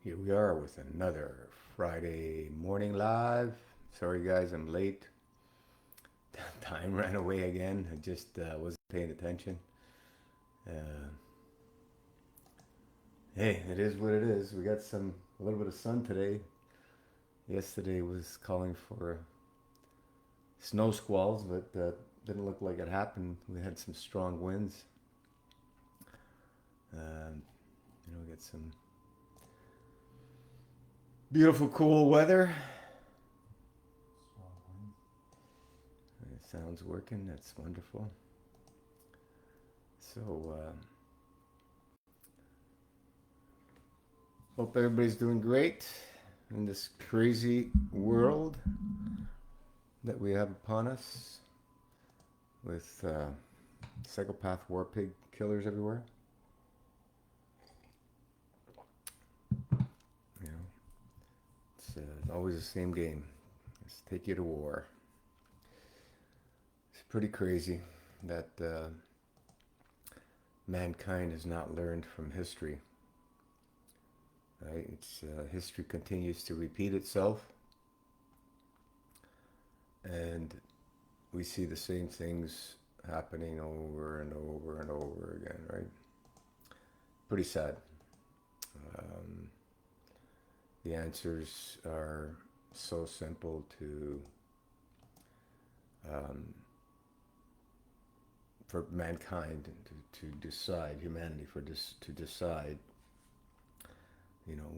Here we are with another Friday morning live. Sorry, guys, I'm late. Time ran away again. I just wasn't paying attention. Uh, hey, it is what it is. We got a little bit of sun today. Yesterday was calling for snow squalls, but didn't look like it happened. We had some strong winds. Um, we got some beautiful, cool weather. Sound's working. That's wonderful. So, hope everybody's doing great in this crazy world that we have upon us with psychopath war pig killers everywhere. You know, it's always the same game. Let's take you to war. It's pretty crazy that mankind has not learned from history. Right? It's history continues to repeat itself, and we see the same things happening over and over and over again. Right? Pretty sad. Um, the answers are so simple to for mankind to decide, humanity to decide.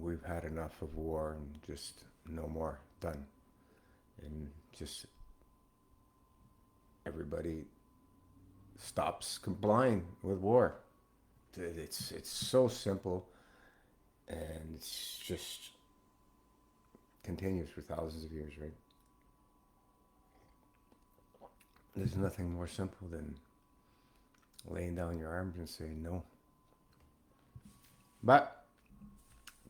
We've had enough of war and just no more. Done. And just everybody stops complying with war. It's so simple, and it's just continues for thousands of years, right? There's nothing more simple than laying down your arms and saying no. But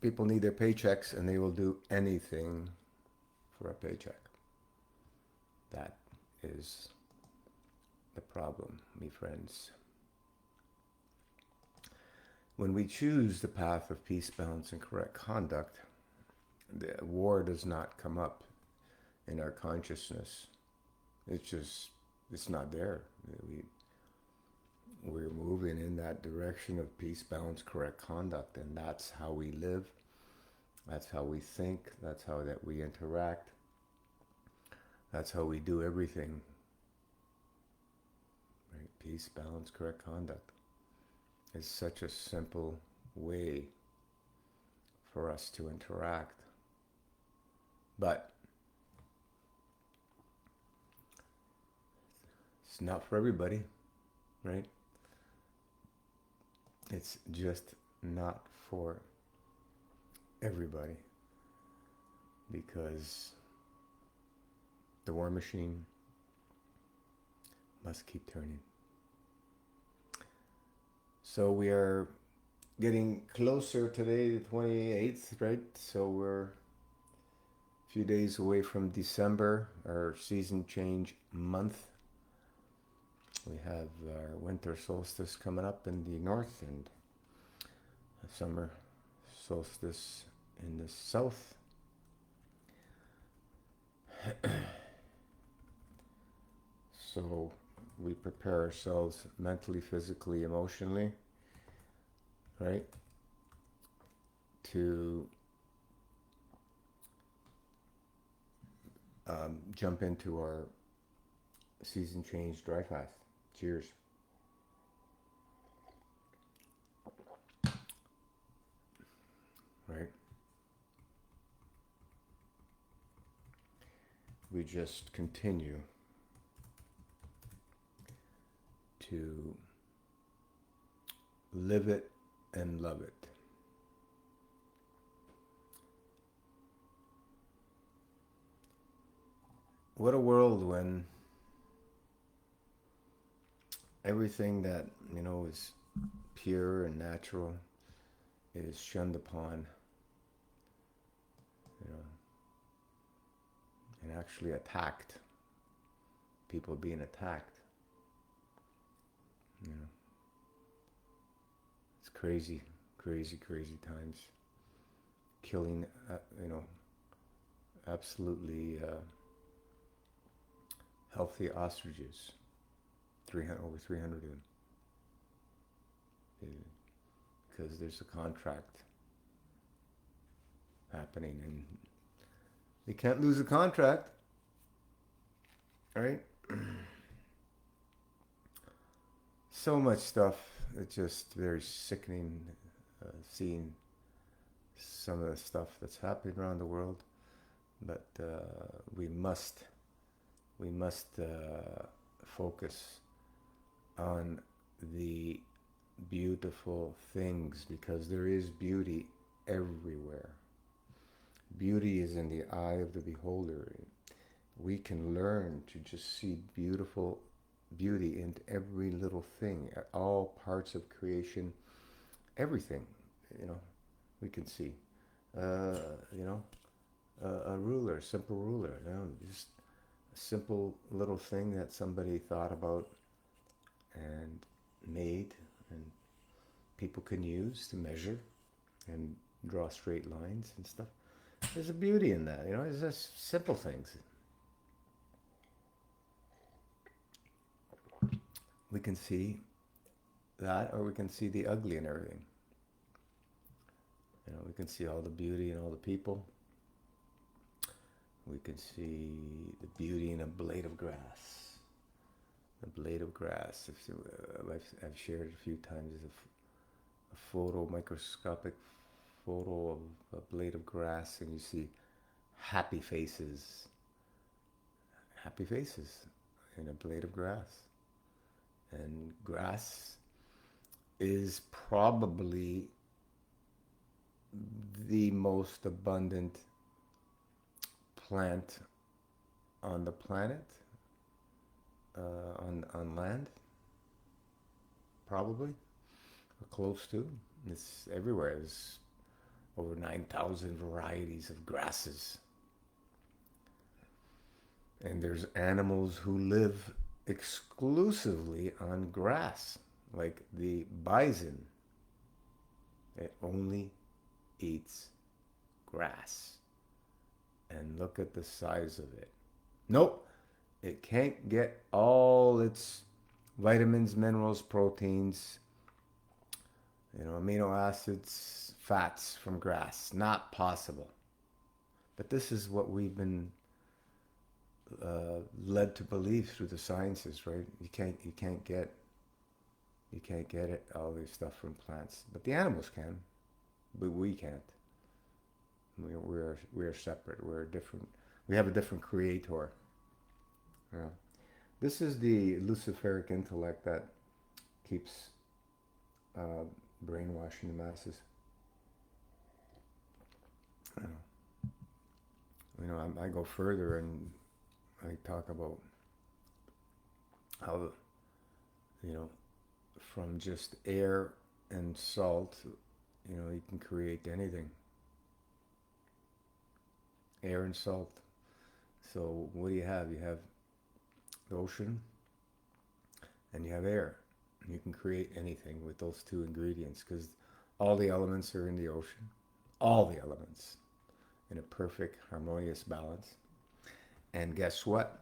people need their paychecks, and they will do anything for a paycheck. That is the problem, me friends. When we choose the path of peace, balance, and correct conduct, the war does not come up in our consciousness. It's not there. We're moving in that direction of peace, balance, correct conduct, and that's how we live. That's how we think. That's how that we interact. That's how we do everything. Right? Peace, balance, correct conduct. It's such a simple way for us to interact. But it's not for everybody, right? It's just not for everybody, because the war machine must keep turning. So we are getting closer today, the 28th, right? So we're a few days away from December, our season change month. We have our winter solstice coming up in the north and a summer solstice in the south. So we prepare ourselves mentally, physically, emotionally, right, to jump into our season change dry fast. Cheers. Right? We just continue to live it and love it. What a world when everything that, is pure and natural is shunned upon, and actually attacked. People being attacked. It's crazy, crazy, crazy times. killing, absolutely healthy ostriches, 300, over 300 of them, because there's a contract happening, and you can't lose a contract, right? So much stuff. It's just very sickening seeing some of the stuff that's happening around the world. But we must focus on the beautiful things, because there is beauty everywhere. Beauty is in the eye of the beholder. We can learn to just see beauty in every little thing, at all parts of creation, everything, we can see. Uh, you know, a ruler, simple ruler, just a simple little thing that somebody thought about and made, and people can use to measure and draw straight lines and stuff. There's a beauty in that, it's just simple things. We can see that, or we can see the ugly in everything. We can see all the beauty in all the people. We can see the beauty in a blade of grass. A blade of grass. I've shared it a few times. Is a photo, microscopic photo of a blade of grass, and you see happy faces in a blade of grass. And grass is probably the most abundant plant on the planet, on land, probably, or close to. It's everywhere. There's over 9,000 varieties of grasses. And there's animals who live exclusively on grass, like the bison. It only eats grass. And look at the size of it. Nope, it can't get all its vitamins, minerals, proteins, amino acids, fats from grass. Not possible. But this is what we've been led to believe through the sciences, right? You can't get it, all this stuff from plants, but the animals can, but we can't. We are separate. We're different. We have a different creator. Yeah. This is the Luciferic intellect that keeps brainwashing the masses. I go further and I talk about how, from just air and salt, you can create anything. Air and salt. So what do you have? You have the ocean and you have air. You can create anything with those two ingredients, because all the elements are in the ocean. All the elements in a perfect, harmonious balance. And guess what?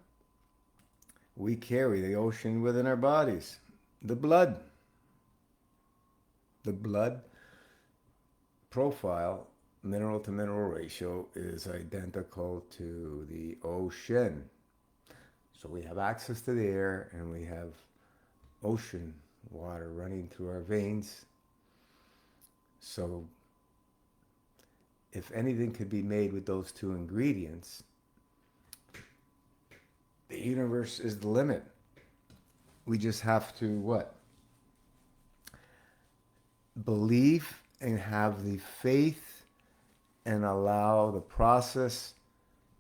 We carry the ocean within our bodies. The blood. The blood profile, mineral to mineral ratio, is identical to the ocean. So we have access to the air, and we have ocean water running through our veins. So if anything could be made with those two ingredients, the universe is the limit. We just have to what? Believe and have the faith and allow the process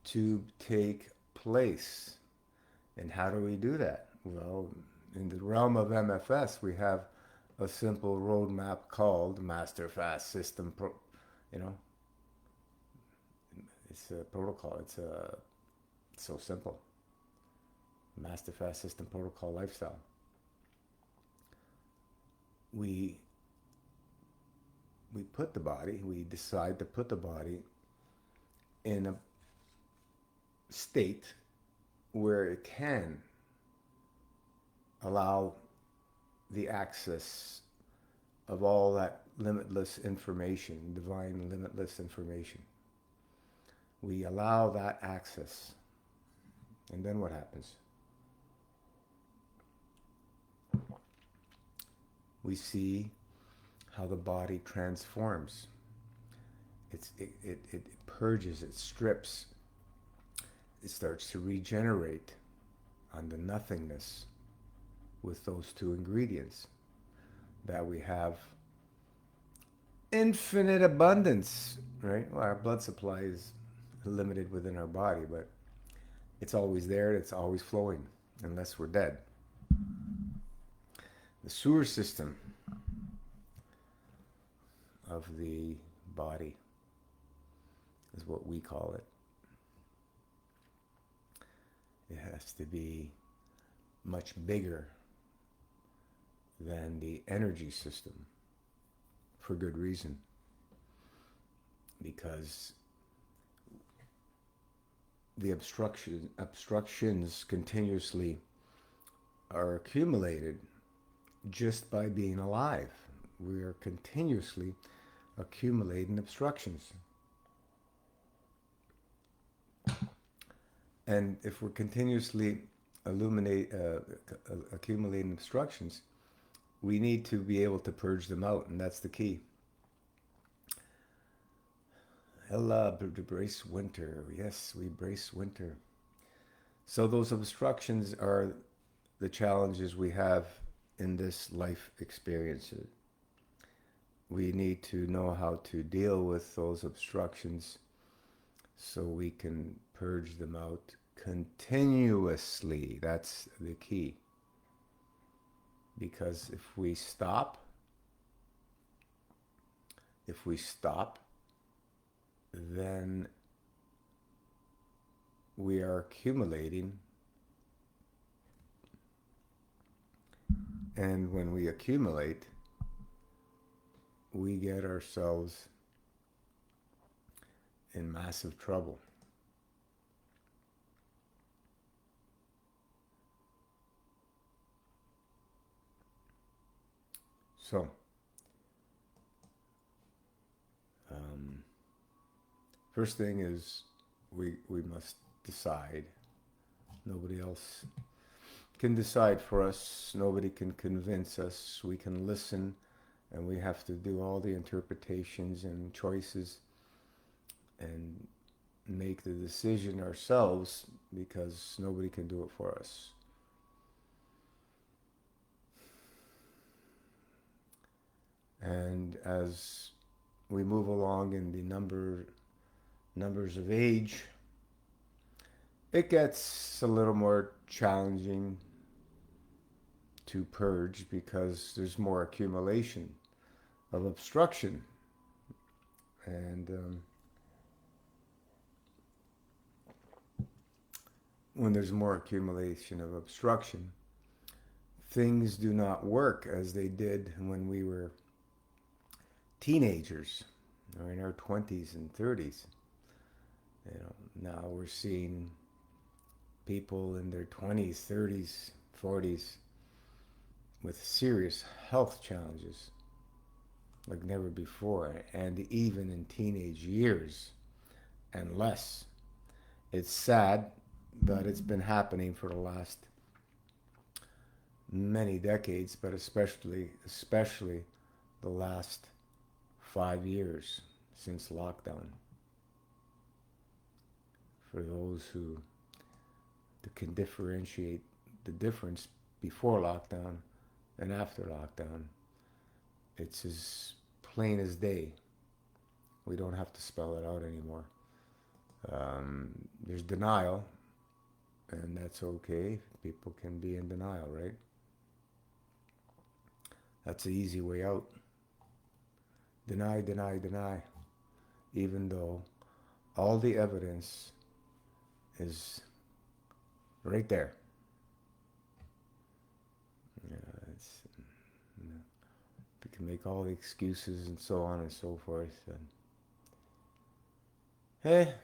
to take place. And how do we do that? Well, in the realm of MFS, we have a simple roadmap called Master Fast System. It's a protocol. It's so simple. Master Fast System Protocol Lifestyle. We we decide to put the body in a state where it can allow the access of all that limitless information, divine limitless information. We allow that access. And then what happens? We see how the body transforms. It purges, it strips, it starts to regenerate on the nothingness with those two ingredients, that we have infinite abundance, right? Well, our blood supply is limited within our body, but it's always there, it's always flowing, unless we're dead. The sewer system of the body is what we call it. It has to be much bigger than the energy system, for good reason. Because the obstructions continuously are accumulated just by being alive. We are continuously accumulating obstructions. And if we're continuously accumulating obstructions, we need to be able to purge them out, and that's the key. Hella, brace winter. Yes, we brace winter. So those obstructions are the challenges we have in this life experience. We need to know how to deal with those obstructions so we can purge them out continuously. That's the key. Because if we stop, then we are accumulating. And when we accumulate, we get ourselves in massive trouble. So, first thing is we must decide. Nobody else can decide for us. Nobody can convince us. We can listen, and we have to do all the interpretations and choices and make the decision ourselves, because nobody can do it for us. And as we move along in the numbers of age, it gets a little more challenging to purge, because there's more accumulation of obstruction. And when there's more accumulation of obstruction, things do not work as they did when we were teenagers or in our 20s and 30s. Now we're seeing people in their 20s, 30s, 40s with serious health challenges like never before, and even in teenage years and less. It's sad that it's been happening for the last many decades, but especially the last 5 years since lockdown. For those who can differentiate the difference before lockdown and after lockdown, it's as plain as day. We don't have to spell it out anymore. There's denial, and that's okay. People can be in denial, right? That's the easy way out. Deny, deny, deny. Even though all the evidence is right there. can make all the excuses and so on and so forth. And hey,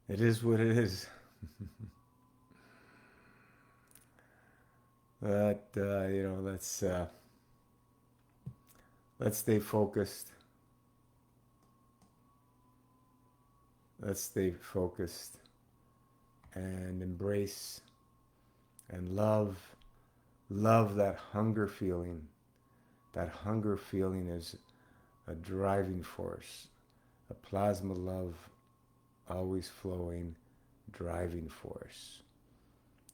it is what it is. But let's stay focused. Let's stay focused and embrace and love that hunger feeling. That hunger feeling is a driving force, a plasma love, always flowing, driving force.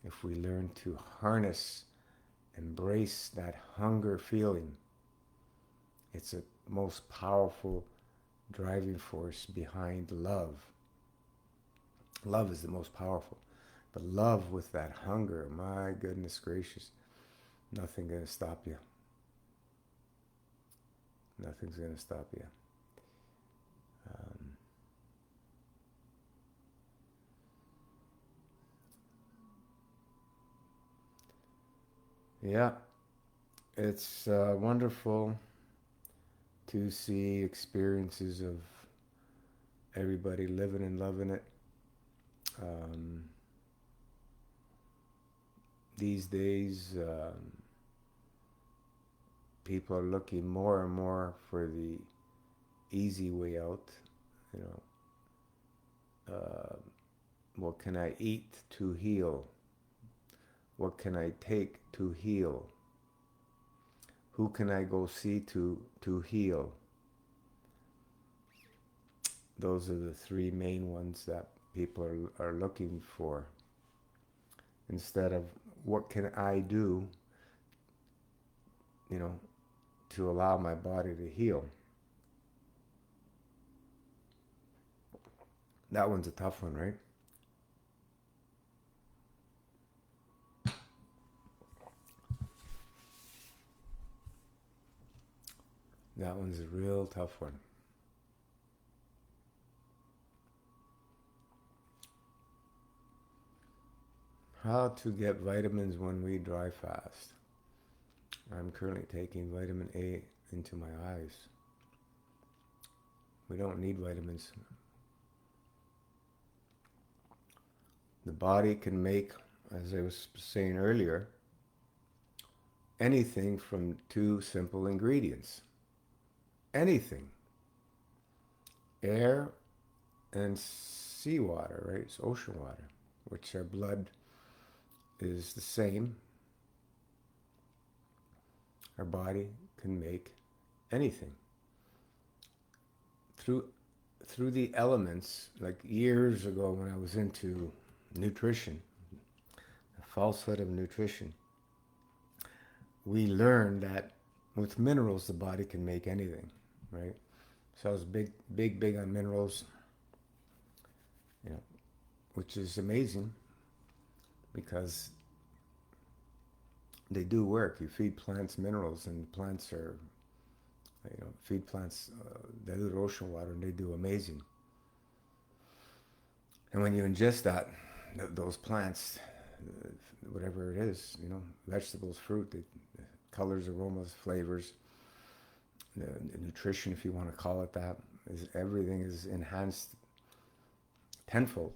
If we learn to harness, embrace that hunger feeling, it's a most powerful driving force behind love. Love is the most powerful. But love with that hunger, my goodness gracious, nothing's going to stop you. Nothing's going to stop you. Yeah, it's wonderful to see experiences of everybody living and loving it. These days, people are looking more and more for the easy way out. You know, what can I eat to heal? What can I take to heal? Who can I go see to heal? Those are the three main ones that people are looking for. Instead of what can I do, to allow my body to heal. That one's a tough one, right? That one's a real tough one. How to get vitamins when we dry fast. I'm currently taking vitamin A into my eyes. We don't need vitamins. The body can make, as I was saying earlier, anything from two simple ingredients. Anything. Air and seawater, right? It's ocean water, which our blood is the same. Our body can make anything. Through the elements, like years ago when I was into nutrition, the falsehood of nutrition, we learned that with minerals the body can make anything, right? So I was big on minerals, which is amazing because they do work. You feed plants minerals, and plants are, feed plants dilute ocean water, and they do amazing. And when you ingest those plants, whatever it is, vegetables, fruit, the colors, aromas, flavors, the nutrition, if you want to call it that, everything is enhanced tenfold.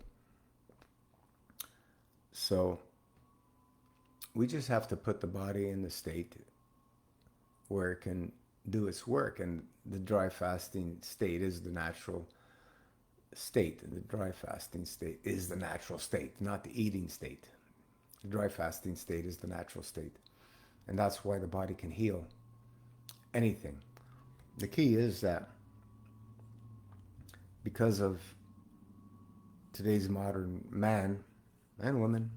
So we just have to put the body in the state where it can do its work, and the dry fasting state is the natural state. The dry fasting state is the natural state, not the eating state. The dry fasting state is the natural state, and that's why the body can heal anything. The key is that because of today's modern man and woman,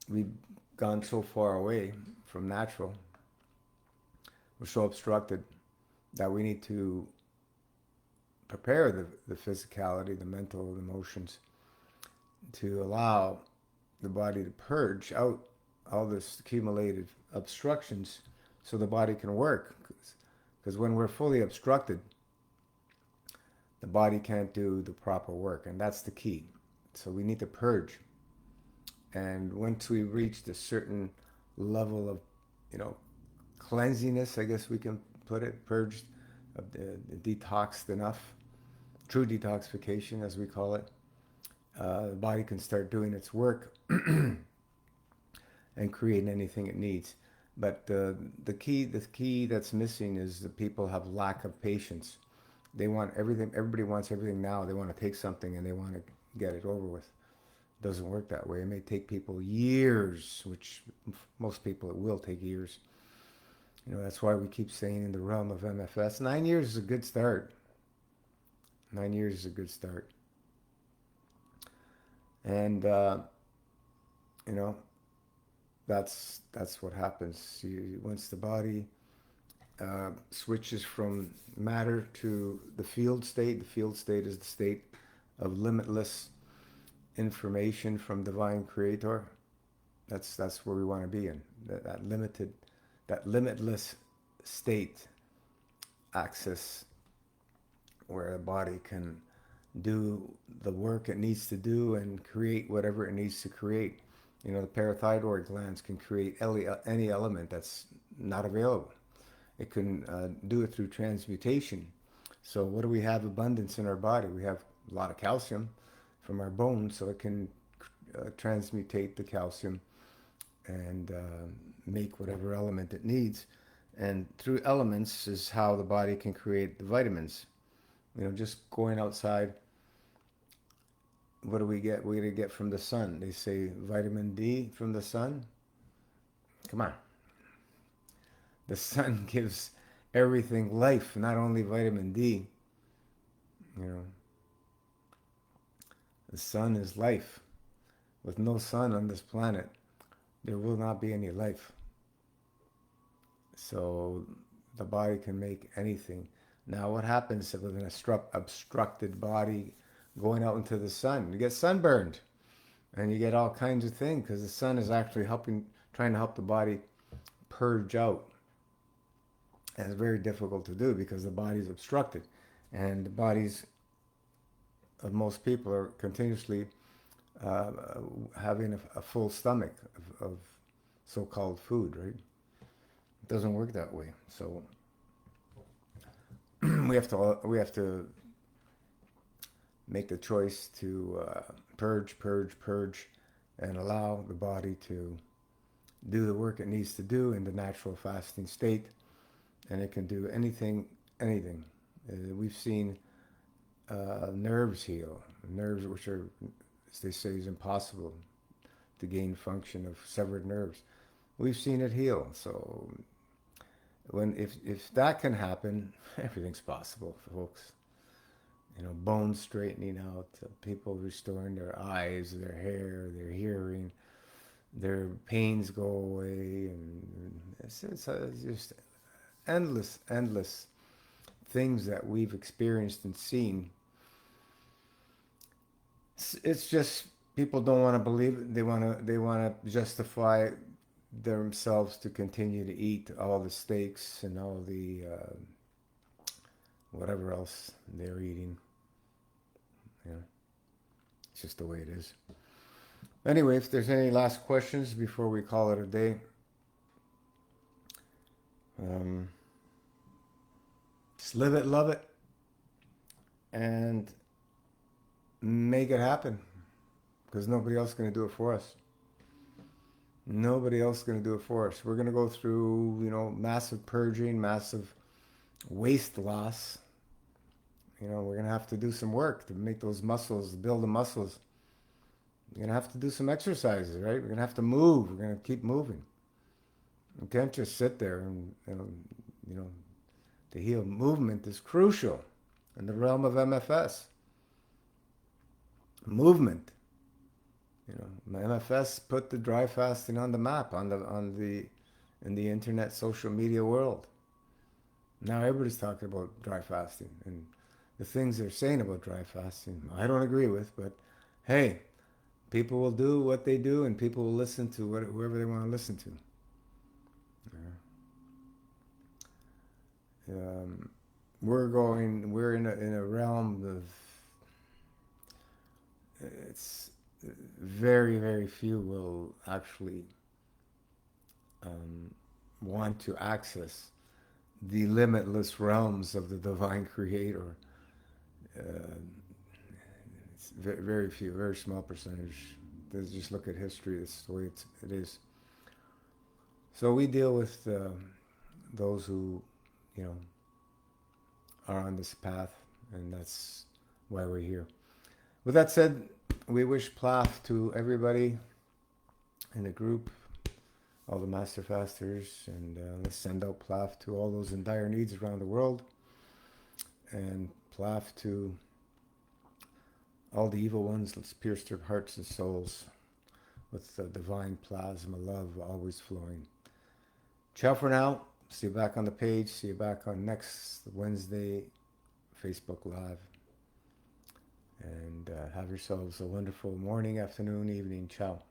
we've gone so far away from natural, we're so obstructed that we need to prepare the physicality, the mental, the emotions, to allow the body to purge out all this accumulated obstructions so the body can work. Because when we're fully obstructed, the body can't do the proper work, and that's the key. So we need to purge. And once we reach a certain level of you know, cleansiness, I guess we can put it, purged, detoxed enough, true detoxification, as we call it, the body can start doing its work and creating anything it needs. But the key that's missing is the people have lack of patience. They want everything. Everybody wants everything now. They want to take something and they want to get it over with. It doesn't work that way. It may take people years, which most people it will take years. You know, that's why we keep saying in the realm of MFS, 9 years is a good start. 9 years is a good start. And you know, that's what happens. Once the body switches from matter to the field state. The field state is the state of limitless information from divine creator. That's where we want to be in. That limitless state access where the body can do the work it needs to do and create whatever it needs to create. You know, the parathyroid glands can create any element that's not available. It can do it through transmutation. So what do we have abundance in our body? We have a lot of calcium from our bones, so it can transmutate the calcium and make whatever element it needs. And through elements is how the body can create the vitamins. You know, just going outside, what do we get? We're going to get from the sun. They say vitamin D from the sun. Come on. The sun gives everything life, not only vitamin D. You know, the sun is life. With no sun on this planet, there will not be any life. So the body can make anything. Now, what happens with an obstructed body going out into the sun? You get sunburned, and you get all kinds of things because the sun is actually trying to help the body purge out. And it's very difficult to do because the body's obstructed, and the bodies of most people are continuously having a full stomach of so-called food, right? It doesn't work that way. So we have to make the choice to purge, and allow the body to do the work it needs to do in the natural fasting state, and it can do anything. We've seen nerves heal, nerves which are, as they say, is impossible to gain function of severed nerves. We've seen it heal. So if that can happen, everything's possible, folks. You know, bones straightening out, people restoring their eyes, their hair, their hearing, their pains go away, and it's just endless things that we've experienced and seen. It's just people don't want to believe it. They want to justify themselves to continue to eat all the steaks and all the whatever else they're eating. You know, it's just the way it is. Anyway, if there's any last questions before we call it a day, just live it, love it, and make it happen, because nobody else is going to do it for us. Nobody else is going to do it for us. We're going to go through, you know, massive purging, massive waste loss. You know, we're going to have to do some work to make those muscles, build the muscles. We're going to have to do some exercises, right? We're going to have to move. We're going to keep moving. We can't just sit there and, you know, to heal. Movement is crucial in the realm of MFS. Movement. You know, MFS put the dry fasting on the map in the internet social media world. Now everybody's talking about dry fasting, and the things they're saying about dry fasting, I don't agree with, but hey, people will do what they do, and people will listen to whoever they want to listen to. We're in a realm of, it's very, very few will actually want to access the limitless realms of the divine creator. Uh, it's very few, very small percentage. Just look at history. It's the way it is. So we deal with those who, you know, are on this path, and that's why we're here. With that said, we wish Plaf to everybody in the group, all the master fasters, and let's send out Plaf to all those in dire needs around the world, and Plaf to all the evil ones. Let's pierce their hearts and souls with the divine plasma love always flowing. Ciao for now. See you back on the page. See you back on next Wednesday Facebook Live. And have yourselves a wonderful morning, afternoon, evening. Ciao.